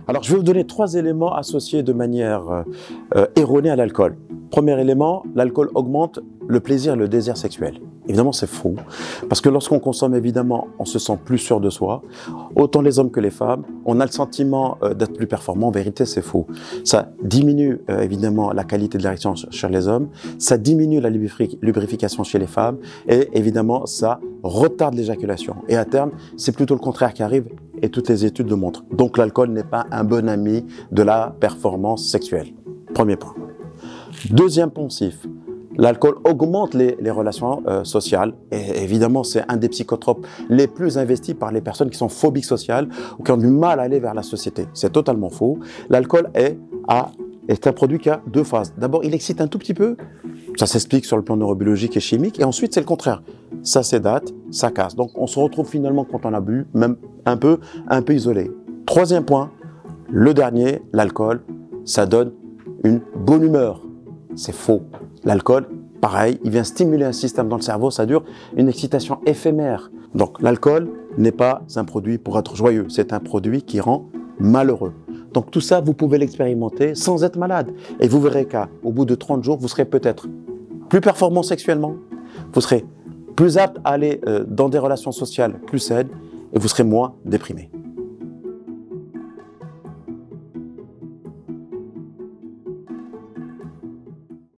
Alors, je vais vous donner 3 éléments associés de manière erronée à l'alcool. Premier élément, l'alcool augmente le plaisir et le désir sexuel. Évidemment, c'est faux, parce que lorsqu'on consomme, évidemment, on se sent plus sûr de soi. Autant les hommes que les femmes, on a le sentiment d'être plus performant. En vérité, c'est faux. Ça diminue évidemment la qualité de l'érection chez les hommes, ça diminue la lubrification chez les femmes, et évidemment, ça retarde l'éjaculation. Et à terme, c'est plutôt le contraire qui arrive, et toutes les études le montrent. Donc, l'alcool n'est pas un bon ami de la performance sexuelle. Premier point. Deuxième poncif. L'alcool augmente les relations sociales et évidemment c'est un des psychotropes les plus investis par les personnes qui sont phobiques sociales ou qui ont du mal à aller vers la société. C'est totalement faux. L'alcool est un produit qui a 2 phases. D'abord il excite un tout petit peu, ça s'explique sur le plan neurobiologique et chimique, et ensuite c'est le contraire. Ça sédate, ça casse. Donc on se retrouve finalement quand on a bu, même un peu isolé. Troisième point, le dernier, l'alcool, ça donne une bonne humeur. C'est faux. L'alcool, pareil, il vient stimuler un système dans le cerveau, ça dure une excitation éphémère. Donc l'alcool n'est pas un produit pour être joyeux, c'est un produit qui rend malheureux. Donc tout ça, vous pouvez l'expérimenter sans être malade. Et vous verrez qu'au bout de 30 jours, vous serez peut-être plus performant sexuellement, vous serez plus apte à aller dans des relations sociales plus saines et vous serez moins déprimé.